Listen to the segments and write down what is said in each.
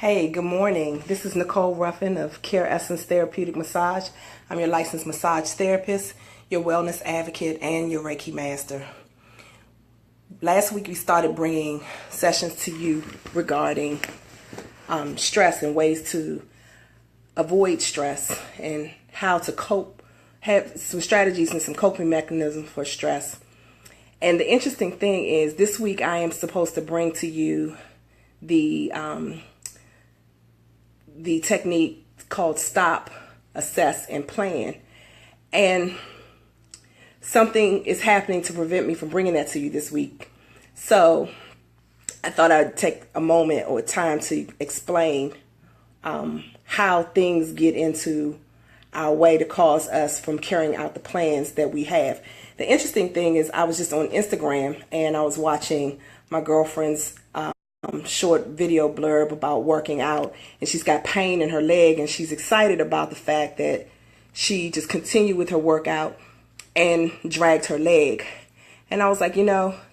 Hey, good morning. This is Nicole Ruffin of C.A.R.E Therapeutic Massage. I'm your licensed massage therapist, your wellness advocate, and your Reiki master. Last week we started bringing sessions to you regarding stress and ways to avoid stress and how to cope, have some strategies and some coping mechanisms for stress. And the interesting thing is this week I am supposed to bring to you the technique called stop, assess, and plan. And something is happening to prevent me from bringing that to you this week. So I thought I'd take a moment or time to explain how things get into our way to cause us from carrying out the plans that we have. The interesting thing is I was just on Instagram and I was watching my girlfriend's short video blurb about working out, and she's got pain in her leg and she's excited about the fact that she just continued with her workout and dragged her leg. And I was like,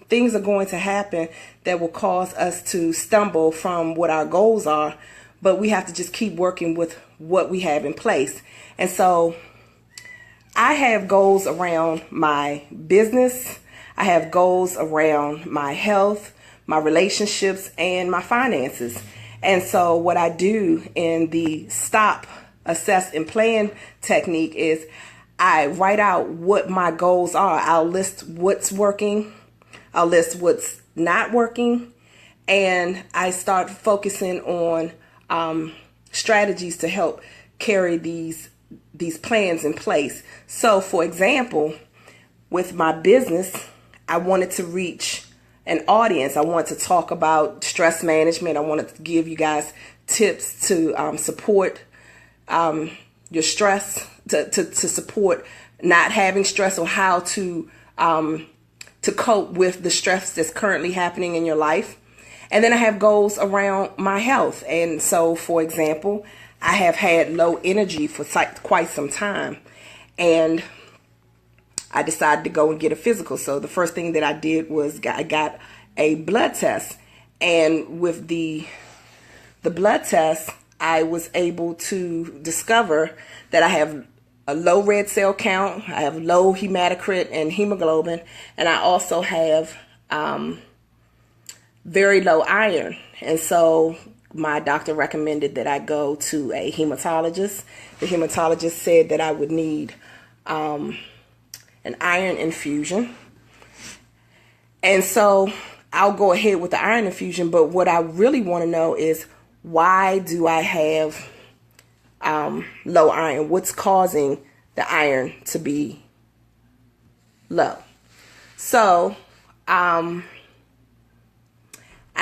things are going to happen that will cause us to stumble from what our goals are, but we have to just keep working with what we have in place. And so I have goals around my business. I have goals around my health, my relationships, and my finances. And so what I do in the stop, assess, and plan technique is I write out what my goals are. I'll list what's working. I'll list what's not working. And I start focusing on strategies to help carry these plans in place. So for example, with my business, I wanted to reach an audience. I want to talk about stress management. I want to give you guys tips to support your stress, to support not having stress, or how to cope with the stress that's currently happening in your life. And then I have goals around my health. And so, for example, I have had low energy for quite some time, and I decided to go and get a physical. So the first thing that I did was I got a blood test. And with the blood test, I was able to discover that I have a low red cell count, I have low hematocrit and hemoglobin, and I also have very low iron. And so my doctor recommended that I go to a hematologist. The hematologist said that I would need an iron infusion. And so I'll go ahead with the iron infusion, but what I really want to know is, why do I have low iron? What's causing the iron to be low? So I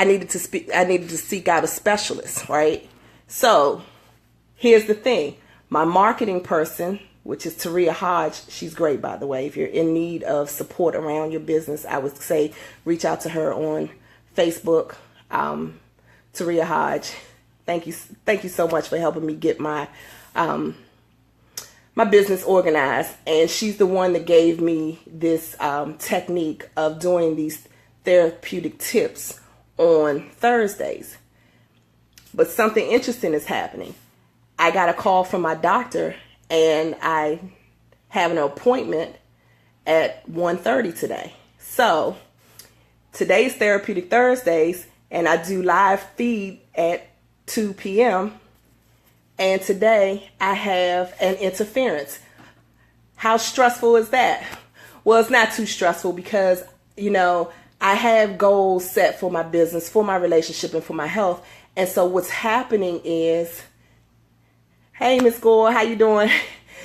needed to seek out a specialist, right? So here's the thing. My marketing person, which is Taria Hodge. She's great, by the way. If you're in need of support around your business, I would say reach out to her on Facebook. Taria Hodge. Thank you so much for helping me get my my business organized. And she's the one that gave me this technique of doing these therapeutic tips on Thursdays. But something interesting is happening. I got a call from my doctor, and I have an appointment at 1:30 today. So today's Therapeutic Thursdays, and I do live feed at 2 p.m. And today I have an interference. How stressful is that? Well, it's not too stressful because, I have goals set for my business, for my relationship, and for my health. And so what's happening is, hey, Miss Gore, how you doing?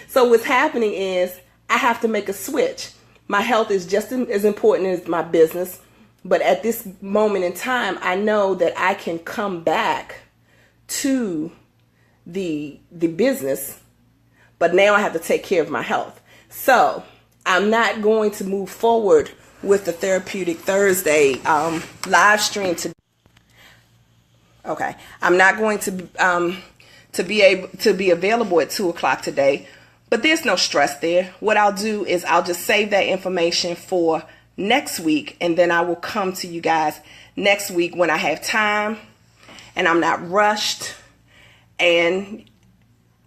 So what's happening is I have to make a switch. My health is just as important as my business. But at this moment in time, I know that I can come back to the business, but now I have to take care of my health. So I'm not going to move forward with the Therapeutic Thursday live stream today. Okay, I'm not going to be available at 2 o'clock today, but there's no stress there. What I'll do is I'll just save that information for next week, and then I will come to you guys next week when I have time and I'm not rushed, and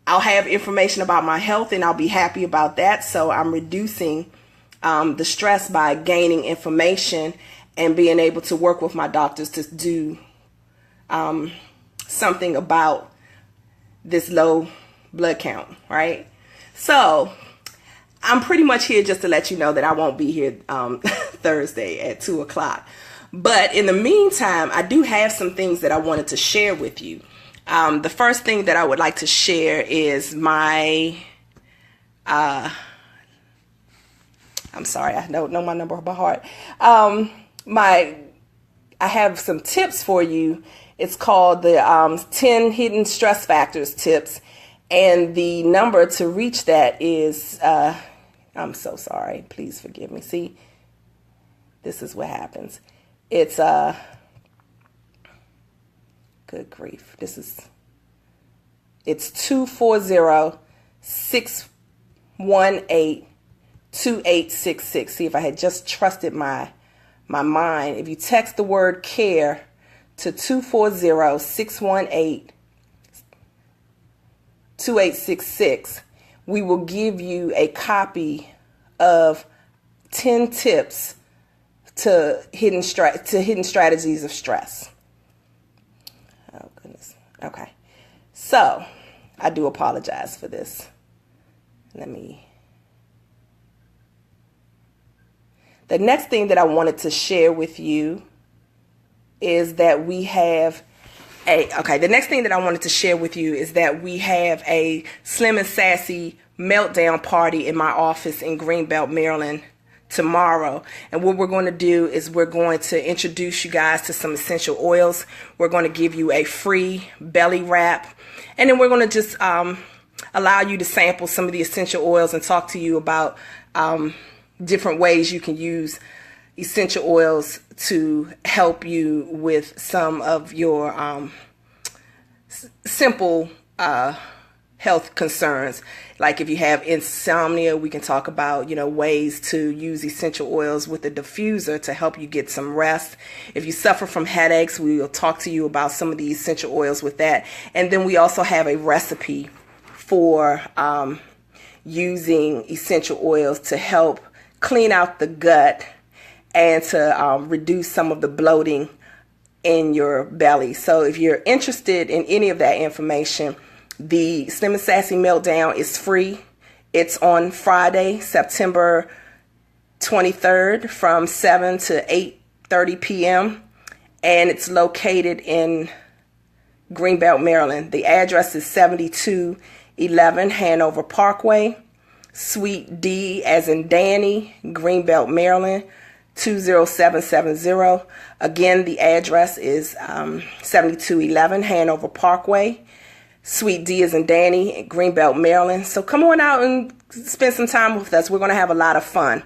I'll have information about my health and I'll be happy about that. So I'm reducing the stress by gaining information and being able to work with my doctors to do something about this low blood count, right? So I'm pretty much here just to let you know that I won't be here Thursday at 2 o'clock. But in the meantime, I do have some things that I wanted to share with you. The first thing that I would like to share is my, I'm sorry, I don't know my number by heart. I have some tips for you. It's called the 10 Hidden Stress Factors tips. And the number to reach that is, I'm so sorry, please forgive me. See, this is what happens. It's, good grief. It's 240-618-2866. See, if I had just trusted my mind. If you text the word CARE to 240-618-2866, we will give you a copy of 10 tips to hidden strategies of stress. Oh, goodness. Okay. So, I do apologize for this. The next thing that I wanted to share with you is that we have the next thing that I wanted to share with you is that we have a Slim and Sassy meltdown party in my office in Greenbelt, Maryland tomorrow. And what we're going to do is we're going to introduce you guys to some essential oils. We're going to give you a free belly wrap. And then we're going to just allow you to sample some of the essential oils and talk to you about different ways you can use essential oils to help you with some of your simple health concerns. Like if you have insomnia, we can talk about, ways to use essential oils with a diffuser to help you get some rest. If you suffer from headaches, we will talk to you about some of the essential oils with that. And then we also have a recipe for using essential oils to help clean out the gut and to reduce some of the bloating in your belly. So if you're interested in any of that information, the Slim and Sassy Meltdown is free. It's on Friday, September 23rd from 7 to 8:30 p.m. And it's located in Greenbelt, Maryland. The address is 7211 Hanover Parkway, Suite D as in Danny, Greenbelt, Maryland, 20770. Again, the address is 7211 Hanover Parkway, Suite D as in Danny, Greenbelt, Maryland. So come on out and spend some time with us. We're going to have a lot of fun.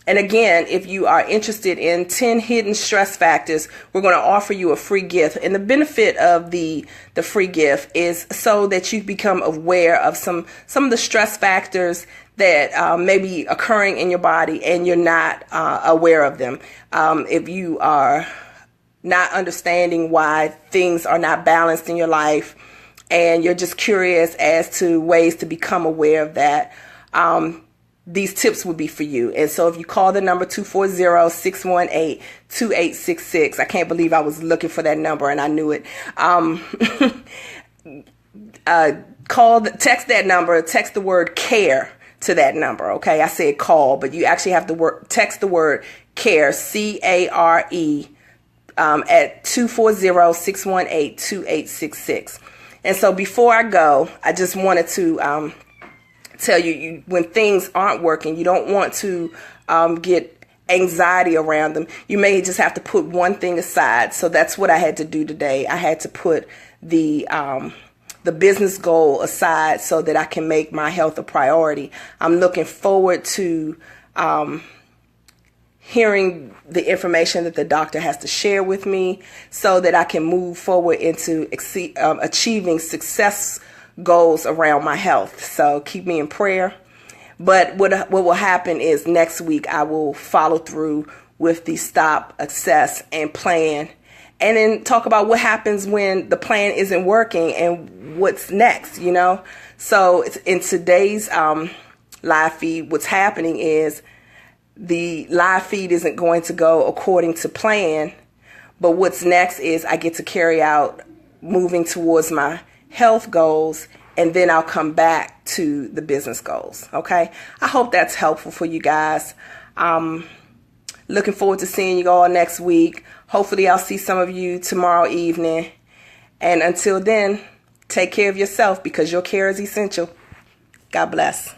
And again, if you are interested in 10 hidden stress factors, we're going to offer you a free gift. And the benefit of the free gift is so that you become aware of some of the stress factors that may be occurring in your body and you're not aware of them. If you are not understanding why things are not balanced in your life and you're just curious as to ways to become aware of that, these tips would be for you. And so if you call the number 240-618-2866, I can't believe I was looking for that number and I knew it. Text that number, text the word CARE to that number. Okay. I said call, but you actually have to text the word CARE, C.A.R.E, at 240-618-2866. And so before I go, I just wanted to, tell you, when things aren't working, you don't want to get anxiety around them. You may just have to put one thing aside. So that's what I had to do today. I had to put the business goal aside so that I can make my health a priority. I'm looking forward to hearing the information that the doctor has to share with me so that I can move forward into achieving success goals around my health. So keep me in prayer. But what will happen is next week I will follow through with the stop, assess, and plan. and then talk about what happens when the plan isn't working and what's next, you know. So in today's live feed, what's happening is the live feed isn't going to go according to plan, but what's next is I get to carry out moving towards my health goals, and then I'll come back to the business goals. Okay, I hope that's helpful for you guys. Looking forward to seeing you all next week. Hopefully I'll see some of you tomorrow evening. And until then, take care of yourself, because your care is essential. God bless.